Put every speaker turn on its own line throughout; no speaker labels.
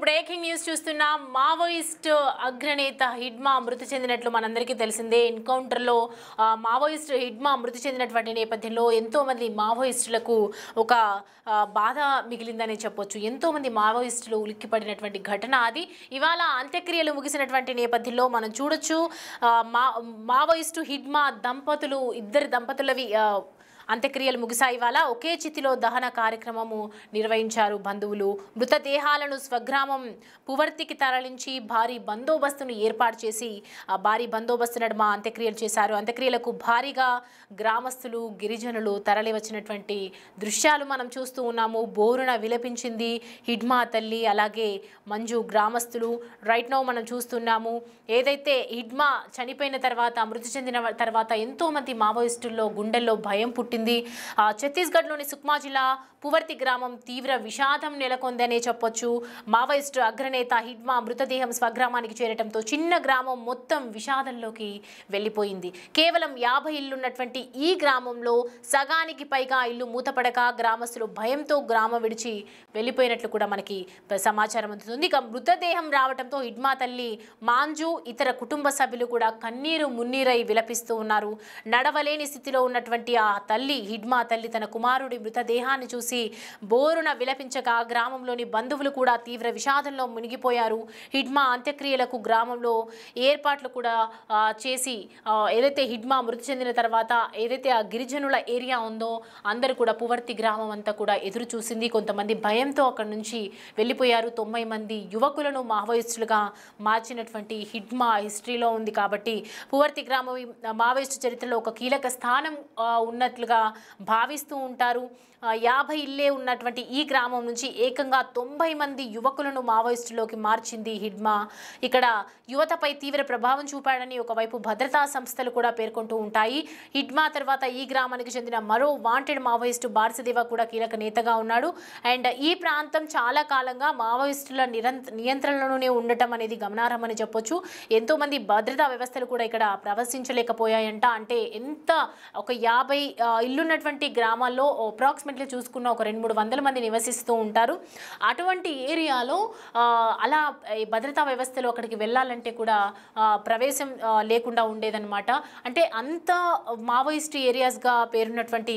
Breaking news చూస్తున్నాం. Maoist అగ్రనేత హిడ్మా మృతి చెందినట్లు మనందరికీ తెలిసిందే. ఎన్కౌంటర్లో మావోయిస్ట్ హిడ్మా మృతి చెందినటువంటి నేపథ్యంలో ఎంతోమంది మావోయిస్టులకు ఒక బాధ మిగిలిందని చెప్పొచ్చు. ఎంతోమంది మావోయిస్టులు ఉలిక్కిపడినటువంటి ఘటన అది. ఇవాళ అంత్యక్రియలు ముగిసినటువంటి నేపథ్యంలో మనం చూడొచ్చు. మావోయిస్టు హిడ్మా దంపతులు, ఇద్దరు దంపతులవి అంత్యక్రియలు ముగిశాయి. ఇవాళ ఒకే చితిలో దహన కార్యక్రమము నిర్వహించారు బంధువులు. మృతదేహాలను స్వగ్రామం పువర్తికి తరలించి భారీ బందోబస్తును ఏర్పాటు చేసి భారీ బందోబస్తు నడుమ అంత్యక్రియలు చేశారు. అంత్యక్రియలకు భారీగా గ్రామస్తులు, గిరిజనులు తరలి వచ్చినటువంటి దృశ్యాలు మనం చూస్తూ ఉన్నాము. బోరున విలపించింది హిడ్మా తల్లి, అలాగే మంజు గ్రామస్తులు. రైట్ నౌ మనం చూస్తున్నాము. ఏదైతే హిడ్మా చనిపోయిన తర్వాత, మృతి చెందిన తర్వాత ఎంతోమంది మావోయిస్టుల్లో గుండెల్లో భయం పుట్టింది. ఛత్తీస్గఢ్లోని సుక్మా జిల్లా పువర్తి గ్రామం తీవ్ర విషాదం నెలకొందనే చెప్పొచ్చు. మావోయిస్టు అగ్రనేత హిడ్మా మృతదేహం స్వగ్రామానికి చేరటంతో చిన్న గ్రామం మొత్తం విషాదంలోకి వెళ్ళిపోయింది. కేవలం 50 ఇళ్లున్నటువంటి ఈ గ్రామంలో సగానికి పైగా ఇల్లు మూతపడక గ్రామస్తులు భయంతో గ్రామం విడిచి వెళ్ళిపోయినట్లు కూడా మనకి సమాచారం అందుతుంది. ఇక మృతదేహం రావడంతో హిడ్మా తల్లి మాంజు, ఇతర కుటుంబ సభ్యులు కూడా కన్నీరు మున్నీరై విలపిస్తూ ఉన్నారు. నడవలేని స్థితిలో ఉన్నటువంటి ఆ తల్లి, హిడ్మా తల్లి, తన కుమారుడి మృతదేహాన్ని చూసి బోరున విలపించగా గ్రామంలోని బంధువులు కూడా తీవ్ర విషాదంలో మునిగిపోయారు. హిడ్మా అంత్యక్రియలకు గ్రామంలో ఏర్పాట్లు కూడా చేసి ఏదైతే హిడ్మా మృతి చెందిన తర్వాత ఏదైతే ఆ గిరిజనుల ఏరియా ఉందో అందరూ కూడా పువర్తి గ్రామం అంతా కూడా ఎదురు చూసింది. కొంతమంది భయంతో అక్కడి నుంచి వెళ్ళిపోయారు. 90 మంది యువకులను మావోయిస్టులుగా మార్చినటువంటి హిడ్మా హిస్టరీలో ఉంది. కాబట్టి పువర్తి గ్రామం మావోయిస్టు చరిత్రలో ఒక కీలక స్థానం ఉన్నట్లుగా భావిస్తూ ఉంటారు. 50 ఇళ్లే ఉన్నటువంటి ఈ గ్రామం నుంచి ఏకంగా 90 మంది యువకులను మావోయిస్టులోకి మార్చింది హిడ్మా. ఇక్కడ యువతపై తీవ్ర ప్రభావం చూపాడని ఒకవైపు భద్రతా సంస్థలు కూడా పేర్కొంటూ ఉంటాయి. హిడ్మా తర్వాత ఈ గ్రామానికి చెందిన మరో వాంటెడ్ మావోయిస్టు బార్సదేవ కూడా కీలక నేతగా ఉన్నాడు. అండ్ ఈ ప్రాంతం చాలా కాలంగా మావోయిస్టుల నియంత్రణలోనే ఉండటం అనేది గమనార్హమని చెప్పొచ్చు. ఎంతోమంది భద్రతా వ్యవస్థలు కూడా ఇక్కడ ప్రవేశించలేకపోయాయంట. అంటే ఎంత ఒక 50 ఇల్లున్నటువంటి గ్రామాల్లో అప్రాక్సిమేట్లీ చూసుకున్న ఒక 200-300 మంది నివసిస్తూ ఉంటారు. అటువంటి ఏరియాలో అలా భద్రతా వ్యవస్థలు అక్కడికి వెళ్ళాలంటే కూడా ప్రవేశం లేకుండా ఉండేదన్నమాట. అంటే అంత మావోయిస్ట్ ఏరియాస్గా పేరున్నటువంటి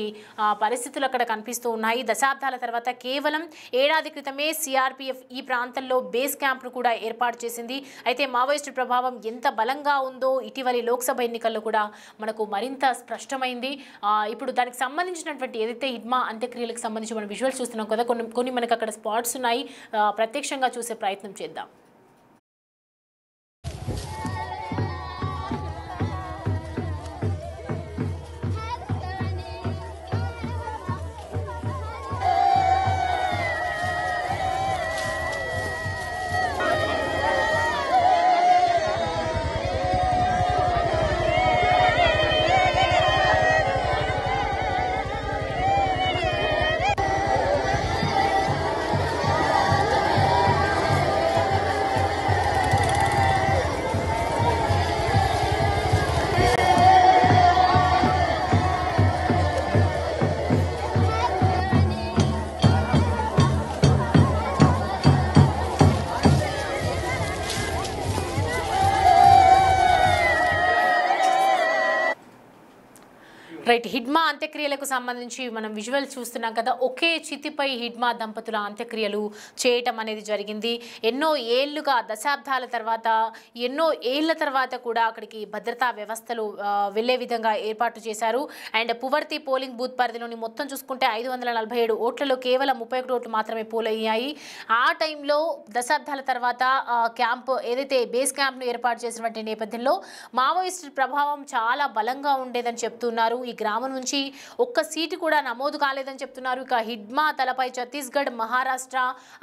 పరిస్థితులు అక్కడ కనిపిస్తూ ఉన్నాయి. దశాబ్దాల తర్వాత కేవలం ఏడాది క్రితమే సిఆర్పిఎఫ్ ఈ ప్రాంతంలో బేస్ క్యాంప్ను కూడా ఏర్పాటు చేసింది. అయితే మావోయిస్టు ప్రభావం ఎంత బలంగా ఉందో ఇటీవలి లోక్సభ ఎన్నికల్లో కూడా మనకు మరింత స్పష్టమైంది. ఇప్పుడు దానికి సంబంధించినటువంటి ఏదైతే హిడ్మా అంత్యక్రియలకు సంబంధించి మనం విజువల్స్ చూస్తున్నాం కదా, కొన్ని మనకు అక్కడ స్పాట్స్ ఉన్నాయి. ప్రత్యక్షంగా చూసే ప్రయత్నం చేద్దాం. రైట్, హిడ్మా అంత్యక్రియలకు సంబంధించి మనం విజువల్స్ చూస్తున్నాం కదా. ఒకే చితిపై హిడ్మా దంపతుల అంత్యక్రియలు చేయటం అనేది జరిగింది. ఎన్నో ఏళ్లుగా, దశాబ్దాల తర్వాత, ఎన్నో ఏళ్ల తర్వాత కూడా అక్కడికి భద్రతా వ్యవస్థలు వెళ్లే విధంగా ఏర్పాటు చేశారు. అండ్ పువర్తి పోలింగ్ బూత్ పరిధిలోని మొత్తం చూసుకుంటే 547 ఓట్లలో కేవలం 31 ఓట్లు మాత్రమే పోలయ్యాయి. ఆ టైంలో దశాబ్దాల తర్వాత క్యాంప్ ఏదైతే బేస్ క్యాంప్ను ఏర్పాటు చేసినటువంటి నేపథ్యంలో మావోయిస్టు ప్రభావం చాలా బలంగా ఉండేదని చెప్తున్నారు. ఈ గ్రామం నుంచి ఒక్క సీటు కూడా నమోదు కాలేదని చెప్తున్నారు. ఇక హిడ్మా తలపై ఛత్తీస్గఢ్, మహారాష్ట్ర,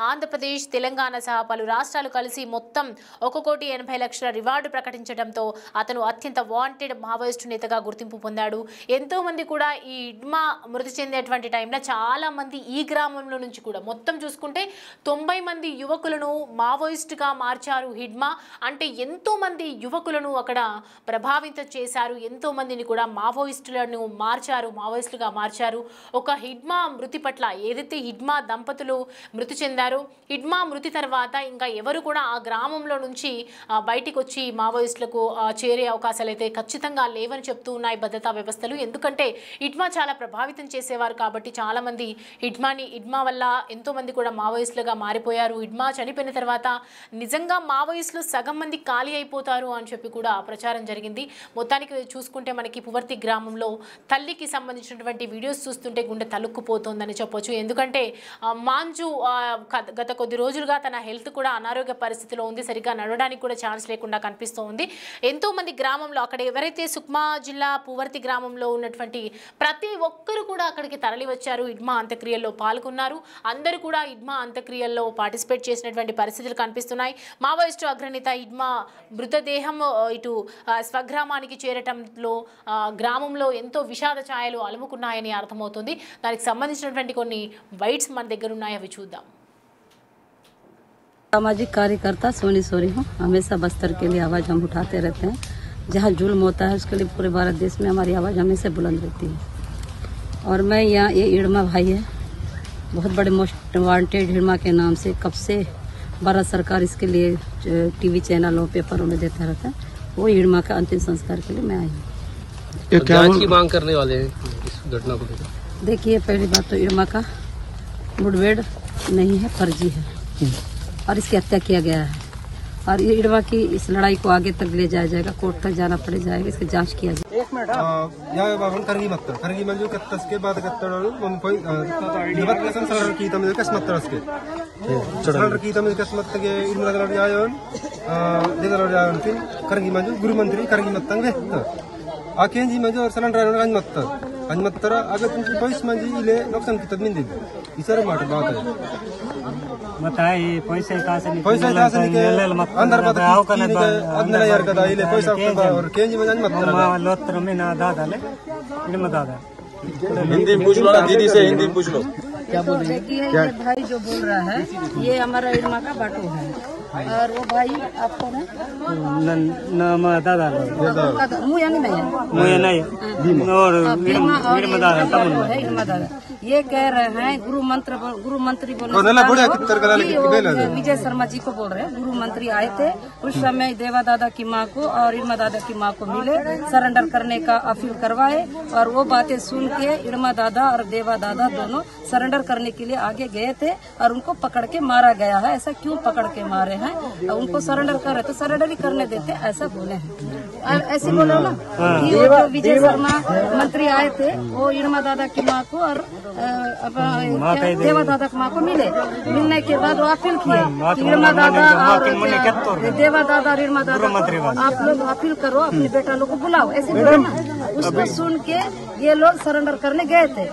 ఆంధ్రప్రదేశ్, తెలంగాణ సహా పలు రాష్ట్రాలు కలిసి మొత్తం 1,80,00,000 రివార్డు ప్రకటించడంతో అతను అత్యంత వాంటెడ్ మావోయిస్టు నేతగా గుర్తింపు పొందాడు. ఎంతో మంది కూడా ఈ హిడ్మా మృతి చెందేటువంటి టైంలో చాలా మంది ఈ గ్రామంలో నుంచి కూడా మొత్తం చూసుకుంటే 90 మంది యువకులను మావోయిస్టుగా మార్చారు హిడ్మా. అంటే ఎంతో మంది యువకులను అక్కడ ప్రభావితం చేశారు. ఎంతో మందిని కూడా మావోయిస్టులను మార్చారు, మావోయిస్టులుగా మార్చారు. ఒక హిడ్మా మృతి పట్ల ఏదైతే హిడ్మా దంపతులు మృతి చెందారో, హిడ్మా మృతి తర్వాత ఇంకా ఎవరు కూడా ఆ గ్రామంలో నుంచి బయటికి వచ్చి మావోయిస్టులకు చేరే అవకాశాలు అయితే ఖచ్చితంగా లేవని చెప్తూ ఉన్నాయి భద్రతా వ్యవస్థలు. ఎందుకంటే హిడ్మా చాలా ప్రభావితం చేసేవారు కాబట్టి చాలామంది హిడ్మా వల్ల ఎంతోమంది కూడా మావోయిస్టులుగా మారిపోయారు. హిడ్మా చనిపోయిన తర్వాత నిజంగా మావోయిస్టులు సగం మంది ఖాళీ అయిపోతారు అని చెప్పి కూడా ప్రచారం జరిగింది. మొత్తానికి చూసుకుంటే మనకి పువర్తి గ్రామంలో తల్లికి సంబంధించినటువంటి వీడియోస్ చూస్తుంటే గుండె తలుక్కుపోతుందని చెప్పొచ్చు. ఎందుకంటే మాంజు గత కొద్ది రోజులుగా తన హెల్త్ కూడా అనారోగ్య పరిస్థితిలో ఉంది, సరిగ్గా నడవడానికి కూడా ఛాన్స్ లేకుండా కనిపిస్తూ ఉంది. ఎంతోమంది గ్రామంలో అక్కడ ఎవరైతే సుక్మా జిల్లా పువర్తి గ్రామంలో ఉన్నటువంటి ప్రతి ఒక్కరు కూడా అక్కడికి తరలి వచ్చారు, హిడ్మా అంత్యక్రియల్లో పాల్గొన్నారు. అందరూ కూడా హిడ్మా అంత్యక్రియల్లో పార్టిసిపేట్ చేసినటువంటి పరిస్థితులు కనిపిస్తున్నాయి. మావోయిస్టు అగ్రనేత హిడ్మా మృతదేహం ఇటు స్వగ్రామానికి చేరటంలో గ్రామంలో ఎంతో విషాద ఛాయలు అలుముకున్నాయని అర్థమవుతుంది. దానికి సంబంధించినటువంటి కొన్ని వైట్స్ మన దగ్గర ఉన్నాయి, అవి చూద్దాం.
सामाजिक कार्यकर्ता सोनी सोरी हूँ। हमेशा बस्तर के लिए आवाज़ हम उठाते रहते हैं। जहाँ जुल्म होता है उसके लिए पूरे भारत देश में हमारी आवाज़ हमेशा बुलंद रहती है। और मैं यहाँ ये हिडमा भाई है, बहुत बड़े मोस्ट वांटेड हिडमा के नाम से कब से भारत सरकार इसके लिए टीवी चैनलों पेपरों में देता रहता है। वो हिडमा का अंतिम संस्कार के लिए मैं आई हूँ।
जांच की मांग करने वाले हैं इस घटना को लेकर।
देखिए, पहली बात तो हिडमा का मुठभेड़ नहीं है, फर्जी है और इसकी हत्या किया गया है। और ये हिडमा की इस लड़ाई को आगे तक ले जाया जाएगा, कोर्ट तक जाना पड़ जाएगा, इसकी जांच किया जाएगा।
एक मिनट करगी मंजू कत्तस के बाद कत्तडोळु मुंपई दिवत्कसन सरळ कीतम कसमत्तरस्के सरळ कीतम कसमत्तगे इनमदलड यायोन देदलड यायोन किन करगी मंजू गुरु मंत्री करगी मत्तंग वेत्त आकेंजी मंजू सलंडर गंज मत्त अंजमत्तर अगर तुमची पैस मंजी इले नुकसान कितत मिंदी इसर माट बात है
बताए पैसे कहाँ से
पैसा अंदर बात अंदर यार कदा इले पैसा और केंजी मंजन मत्तर
लोत्र में ना दादा ले इनमें दादा
हिंदी पूछ लो ना दीदी से, हिंदी पूछ लो
क्या बोल रही है? ये भाई जो बोल रहा है ये हमारा हिडमा का बाटू है। और वो भाई आपको है
दादा
मुझे नहीं है,
मुझे नहीं और
दादा ये कह रहे हैं गुरु मंत्री बोले विजय शर्मा जी को बोल रहे हैं। गुरु मंत्री आए थे उस समय देवा दादा की माँ को और हिडमा दादा की माँ को मिले, सरेंडर करने का अपील करवाए और वो बातें सुन के हिडमा दादा और देवा दादा दोनों सरेंडर करने के लिए आगे गए थे और उनको पकड़ के मारा गया है। ऐसा क्यों पकड़ के मारे हैं? उनको सरेंडर कर रहे तो सरेंडर ही करने देते, ऐसा बोले हैं। ऐसे बोलो ना कि वो जो विजय शर्मा मंत्री आए थे वो हिडमा दादा की माँ को और देवा दादा की माँ को मिलने के बाद वो अपील किए हिडमा दादा और देवा दादा और हिडमा दादा आप लोग अपील करो, अपने बेटा लोग को बुलाओ, ऐसे बोलो ना। उसको सुन के ये लोग सरेंडर करने गए थे।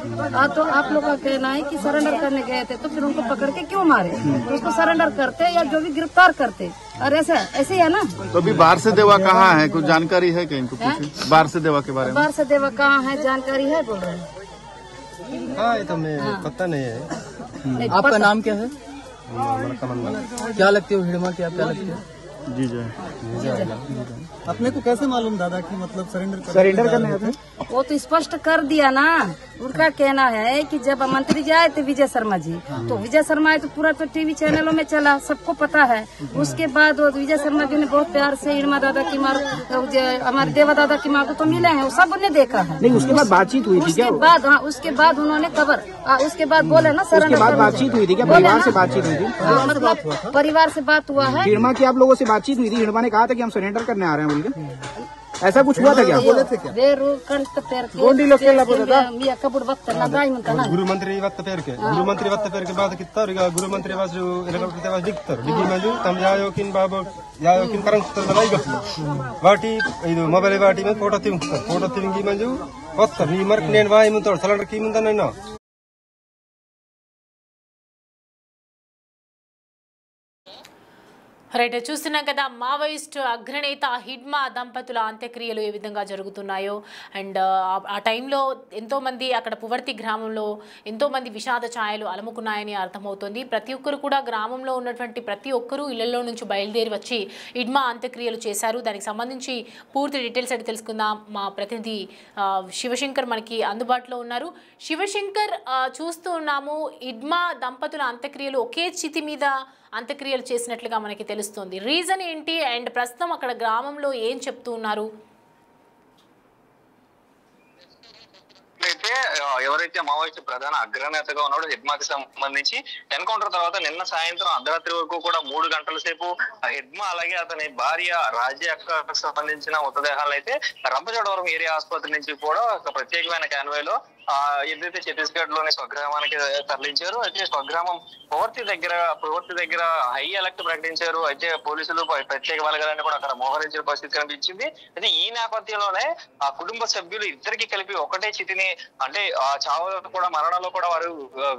तो आप लोग का कहना है कि सरेंडर करने गए थे तो फिर उनको पकड़ के क्यों मारे? उसको सरेंडर करते या जो भी गिरफ्तार करते। और ऐसे है ना।
तो अभी बाहर से देवा कहाँ है, कुछ जानकारी है क्या इनको? पूछे बाहर से देवा के बारे में।
बाहर से देवा कहाँ है जानकारी है बोल रहे हैं?
हाँ ये तो मैं पता नहीं है।
आपका नाम क्या है? क्या लगते हो हिडमा की, आप क्या लगते हो?
जी जी
अपने को कैसे मालूम दादा की मतलब
सरेंडर करने आते?
वो तो स्पष्ट कर दिया ना। उनका कहना है कि जब मंत्री जी आए थे विजय शर्मा जी, तो विजय शर्मा आए तो पूरा तो टीवी चैनलों में चला, सबको पता है। उसके बाद वो विजय शर्मा जी ने बहुत प्यार से हिडमा दादा की माँ हमारे देवा दादा की माँ को तो मिले हैं, वो सब ने देखा है।
नहीं उसके बाद बातचीत हुई थी क्या?
उसके बाद उन्होंने खबर उसके बाद बोले ना सरेंडर।
उसके बाद बातचीत हुई थी क्या? परिवार से बातचीत हुई थी?
मतलब परिवार से बात हुआ है।
हिडमा की आप लोगों से बातचीत हुई थी? हिडमा ने कहा था कि हम सरेंडर करने आ रहे हैं बोल के, ऐसा कुछ हुआ था क्या? बोले थे क्या?
गुरु मंत्री वक्त पेर के बाद कित्तर गुरु मंत्री वास हेलीकॉप्टर वास दिक्तर डिग्गी मंजू तम यायो किन बाबो यायो किन करंग तर दलाई गो वाटी ಇದು ಮೊಬೈಲ್ ವಾಟಿ में फोटो ತಿಂಗಿ ಮಂಜು ಹೊತ್ತ ನೀ ಮರ್ಕ್ ನೇನ್ ವಾಯಿ ಮುಂತ ಸಲಂಡರ್ ಕಿ ಮುಂದ ನೈನ
రైట్, చూస్తున్నాం కదా మావోయిస్ట్ అగ్రనేత హిడ్మా దంపతుల అంత్యక్రియలు ఏ విధంగా జరుగుతున్నాయో. అండ్ ఆ టైంలో ఎంతోమంది అక్కడ పువర్తి గ్రామంలో ఎంతోమంది విషాద ఛాయలు అలముకున్నాయని అర్థమవుతుంది. ప్రతి ఒక్కరు కూడా గ్రామంలో ఉన్నటువంటి ప్రతి ఒక్కరూ ఇళ్లలో నుంచి బయలుదేరి వచ్చి హిడ్మా అంత్యక్రియలు చేశారు. దానికి సంబంధించి పూర్తి డీటెయిల్స్ అయితే తెలుసుకుందాం. మా ప్రతినిధి శివశంకర్ మనకి అందుబాటులో ఉన్నారు. శివశంకర్, చూస్తూ ఉన్నాము హిడ్మా దంపతుల అంత్యక్రియలు ఒకే చితి మీద అంత్యక్రియలు చేసినట్లుగా మనకి తెలుస్తుంది. రీజన్ ఏంటి అండ్ ప్రస్తుతం అక్కడ గ్రామంలో ఏం చెప్తూ ఉన్నారు?
అయితే ఎవరైతే మావోయిస్ట్ ప్రధాన అగ్రనేతగా ఉన్నాడో హిడ్మాకి సంబంధించి ఎన్కౌంటర్ తర్వాత నిన్న సాయంత్రం అర్ధరాత్రి వరకు కూడా 3 గంటల సేపు హిడ్మా అలాగే అతని భార్య రాజ్యకు సంబంధించిన మృతదేహాలను అయితే రంపచోడవరం ఏరియా ఆసుపత్రి నుంచి కూడా ఒక ప్రత్యేకమైన కాన్వాయ్లో ఏదైతే ఛత్తీస్గఢ్ లోని స్వగ్రామానికి తరలించారు. అయితే స్వగ్రామం ప్రవర్తి దగ్గర హై అలర్ట్ ప్రకటించారు. అయితే పోలీసులు ప్రత్యేక బలగాలని కూడా అక్కడ మోహరించిన పరిస్థితి కనిపించింది. అయితే ఈ నేపథ్యంలోనే ఆ కుటుంబ సభ్యులు ఇద్దరికి కలిపి ఒకటే చితిని, అంటే ఆ చావులో కూడా మరణంలో కూడా వారు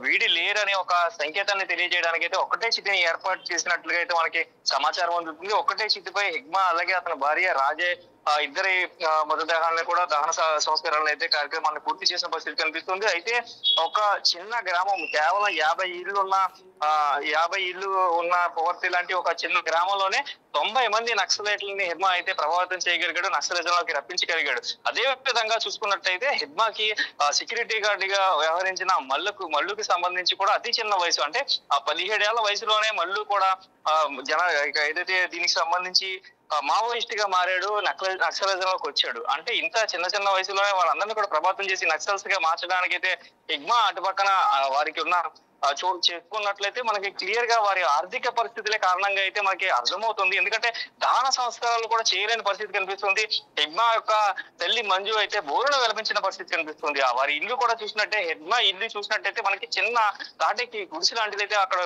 వీడి లేరని ఒక సంకేతాన్ని తెలియజేయడానికి అయితే ఒకటే చితిని ఏర్పాటు చేసినట్లుగా అయితే మనకి సమాచారం అందుతుంది. ఒకటే చితిపై హిడ్మా అలాగే అతని భార్య రాజే ఇద్దరి మృతదేహాలను కూడా దహన సంస్కారాలను అయితే కార్యక్రమాన్ని పూర్తి చేసిన పరిస్థితి కనిపిస్తుంది. అయితే ఒక చిన్న గ్రామం, కేవలం 50 ఇళ్ళు ఉన్న ప్రవర్తి లాంటి ఒక చిన్న గ్రామంలోనే 90 మంది నక్సలైట్లని హిడ్మా అయితే ప్రభావితం చేయగలిగాడు, నక్సలిజంలోకి రప్పించగలిగాడు. అదే విధంగా చూసుకున్నట్టయితే హిడ్మాకి సెక్యూరిటీ గార్డ్ గా వ్యవహరించిన మల్లుకి సంబంధించి కూడా అతి చిన్న వయసు, అంటే 17 ఏళ్ల వయసులోనే మల్లు కూడా ఏదైతే దీనికి సంబంధించి మావోయిస్ట్ గా మారాడు, నక్సలిజంలోకి వచ్చాడు. అంటే ఇంత చిన్న వయసులోనే వాళ్ళందరినీ కూడా ప్రభావితం చేసి నక్సల్స్ గా మార్చడానికి అయితే హిడ్మా అటుపక్కన వారికి ఉన్న చోటు చెప్పుకున్నట్లయితే మనకి క్లియర్ గా వారి ఆర్థిక పరిస్థితులే కారణంగా అయితే మనకి అర్థమవుతుంది. ఎందుకంటే దహన సంస్కారాలు కూడా చేయలేని పరిస్థితి కనిపిస్తుంది. హిడ్మా యొక్క తల్లి మంజు అయితే బోరును వెలిపించిన పరిస్థితి కనిపిస్తుంది. వారి ఇల్లు కూడా చూసినట్టే, హిడ్మా ఇల్లు చూసినట్టయితే మనకి చిన్న తాటికి గుడిసి లాంటిది అయితే అక్కడ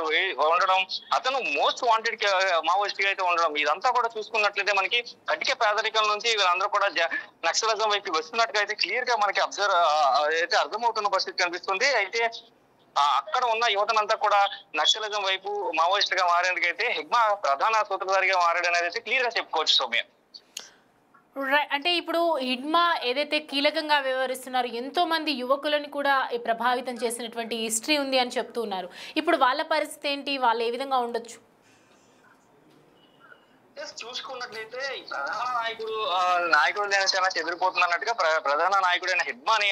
ఉండడం, అతను మోస్ట్ వాంటెడ్ మావోయిస్ట్ గా అయితే ఉండడం, ఇదంతా కూడా చూసుకున్నట్లయితే మనకి కటిక పేదరికం నుంచి వీళ్ళందరూ కూడా నక్సలిజం వైపు వస్తున్నట్టుగా అయితే క్లియర్ గా మనకి అయితే అర్థమవుతున్న పరిస్థితి కనిపిస్తుంది. అయితే అక్కడ ఉన్న యువతనంతా కూడా నక్సలిజం వైపు మావోయిస్ట్ గా మారేందుకైతే హిడ్మా ప్రధాన సూత్రధారిగా మారాడు అనేది అయితే క్లియర్ గా చెప్పుకోవచ్చు సౌమ్య.
అంటే ఇప్పుడు హిడ్మా ఏదైతే కీలకంగా వ్యవహరిస్తున్నారో ఎంతో మంది యువకులను కూడా ప్రభావితం చేసినటువంటి హిస్టరీ ఉంది అని చెప్తూ ఉన్నారు. ఇప్పుడు వాళ్ళ పరిస్థితి ఏంటి, వాళ్ళు ఏ విధంగా ఉండొచ్చు?
చూసుకున్నట్లయితే ప్రధాన నాయకుడు జనసేన చెదిరిపోతున్నట్టుగా ప్రధాన నాయకుడైన హిడ్మాని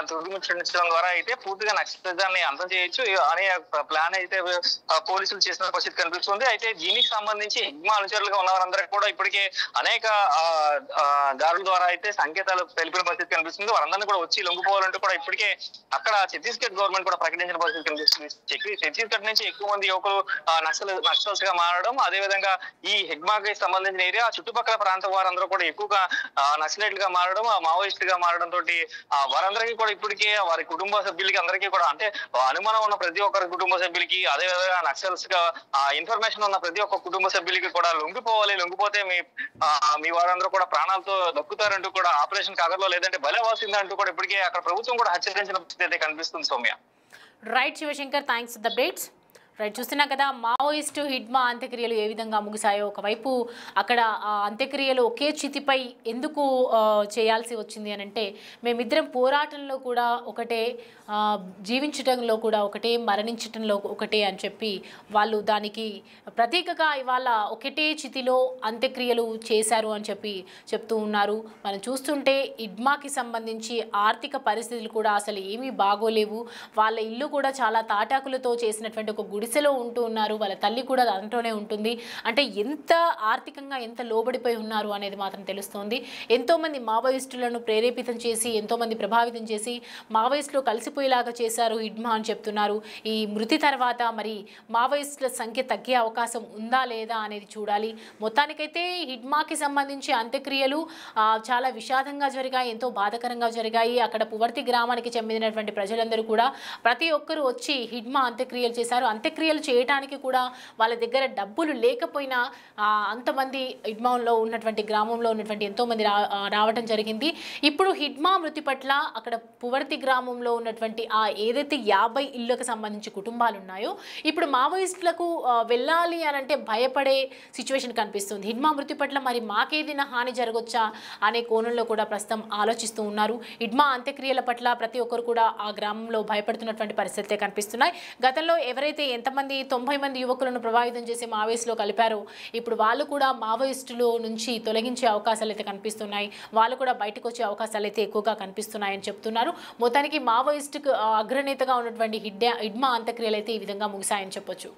తుడిముచ్చడం ద్వారా అయితే పూర్తిగా నక్సలిజాన్ని అంతం చేయొచ్చు అనే ప్లాన్ అయితే పోలీసులు చేసిన పరిస్థితి కనిపిస్తుంది. అయితే దీనికి సంబంధించి హిడ్మా అనుచరులుగా ఉన్న వారందరికీ కూడా ఇప్పటికే అనేక దారుల ద్వారా అయితే సంకేతాలు తెలిపిన పరిస్థితి కనిపిస్తుంది. వారందరినీ కూడా వచ్చి లొంగిపోవాలంటూ కూడా ఇప్పటికే అక్కడ ఛత్తీస్గఢ్ గవర్నమెంట్ కూడా ప్రకటించిన పరిస్థితి కనిపిస్తుంది. ఛత్తీస్గఢ్ నుంచి ఎక్కువ మంది యువకులు నక్సల్స్ గా మారడం, అదేవిధంగా ఈ హిడ్మాకి సంబంధించిన ఏరియా చుట్టుపక్కల ప్రాంతం వారందరూ కూడా ఎక్కువగా నక్సలైట్ గా మారడం, మావోయిస్ట్ గా మారడం తోటి వారందరికీ కూడా ఇప్పటికే వారి కుటుంబ సభ్యులకి అందరికీ కూడా, అంటే అనుమానం ఉన్న ప్రతి ఒక్కరి కుటుంబ సభ్యులకి, అదేవిధంగా నక్సల్స్ గా ఇన్ఫర్మేషన్ ఉన్న ప్రతి ఒక్క కుటుంబ సభ్యులకి కూడా లొంగిపోతే మీ వారందరూ కూడా ప్రాణాలతో దక్కుతారంటూ కూడా ఆపరేషన్ కాగర్లో లేదంటే బలే వాసిందంటూ కూడా ఇప్పటికే అక్కడ ప్రభుత్వం కూడా హెచ్చరించిన పరిస్థితి అయితే కనిపిస్తుంది Soumya.
Right Shivshankar, thanks for the updates. Right, చూస్తున్నాం కదా మావోయిస్టు హిడ్మా అంత్యక్రియలు ఏ విధంగా ముగిశాయో. ఒకవైపు అక్కడ అంత్యక్రియలు ఒకే చితిపై ఎందుకు చేయాల్సి వచ్చింది అని అంటే, మేమిద్దరం పోరాటంలో కూడా ఒకటే, జీవించడంలో కూడా ఒకటే, మరణించటంలో ఒకటే అని చెప్పి వాళ్ళు దానికి ప్రతీకగా ఇవాళ ఒకటే చితిలో అంత్యక్రియలు చేశారు అని చెప్పి చెప్తూ ఉన్నారు. మనం చూస్తుంటే హిడ్మాకి సంబంధించి ఆర్థిక పరిస్థితులు కూడా అసలు ఏమీ బాగోలేవు. వాళ్ళ ఇల్లు కూడా చాలా తాటాకులతో చేసినటువంటి ఒక గుడిసెలో ఉంటూ ఉన్నారు. వాళ్ళ తల్లి కూడా దాంట్లోనే ఉంటుంది. అంటే ఎంత ఆర్థికంగా ఎంత లోబడిపోయి ఉన్నారు అనేది మాత్రం తెలుస్తోంది. ఎంతోమంది మావోయిస్టులను ప్రేరేపితం చేసి, ఎంతోమంది ప్రభావితం చేసి మావోయిస్టులు కలిసిపోయేలాగా చేశారు హిడ్మా అని చెప్తున్నారు. ఈ మృతి తర్వాత మరి మావోయిస్టుల సంఖ్య తగ్గే అవకాశం ఉందా లేదా అనేది చూడాలి. మొత్తానికైతే హిడ్మాకి సంబంధించి అంత్యక్రియలు చాలా విషాదంగా జరిగాయి, ఎంతో బాధాకరంగా జరిగాయి. అక్కడ పువర్తి గ్రామానికి చెందినటువంటి ప్రజలందరూ కూడా ప్రతి ఒక్కరూ వచ్చి హిడ్మా అంత్యక్రియలు చేశారు. అంత్యక్రియలు చేయడానికి కూడా వాళ్ళ దగ్గర డబ్బులు లేకపోయినా అంతమంది హిడ్మాలో ఉన్నటువంటి గ్రామంలో ఉన్నటువంటి ఎంతోమంది రావడం జరిగింది. ఇప్పుడు హిడ్మా మృతి పట్ల అక్కడ పువర్తి గ్రామంలో ఉన్నటువంటి ఏదైతే 50 ఇళ్లకు సంబంధించి కుటుంబాలు ఉన్నాయో ఇప్పుడు మావోయిస్టులకు వెళ్ళాలి అని అంటే భయపడే సిచ్యువేషన్ కనిపిస్తుంది. హిడ్మా మృతి పట్ల మరి మాకేదైనా హాని జరగొచ్చా అనే కోణంలో కూడా ప్రస్తుతం ఆలోచిస్తూ ఉన్నారు. హిడ్మా అంత్యక్రియల పట్ల ప్రతి ఒక్కరు కూడా ఆ గ్రామంలో భయపడుతున్నటువంటి పరిస్థితులే కనిపిస్తున్నాయి. గతంలో ఎవరైతే ఎంతమంది 90 మంది యువకులను ప్రభావితం చేసి మావోయిస్టులో కలిపారో ఇప్పుడు వాళ్ళు కూడా మావోయిస్టులో నుంచి తొలగించే అవకాశాలు అయితే కనిపిస్తున్నాయి. వాళ్ళు కూడా బయటకు వచ్చే అవకాశాలు అయితే ఎక్కువగా కనిపిస్తున్నాయని చెప్తున్నారు. మొత్తానికి మావోయిస్టుకు అగ్రనేతగా ఉన్నటువంటి హిడ్మా అంత్యక్రియలు అయితే ఈ విధంగా ముగిశాయని చెప్పొచ్చు.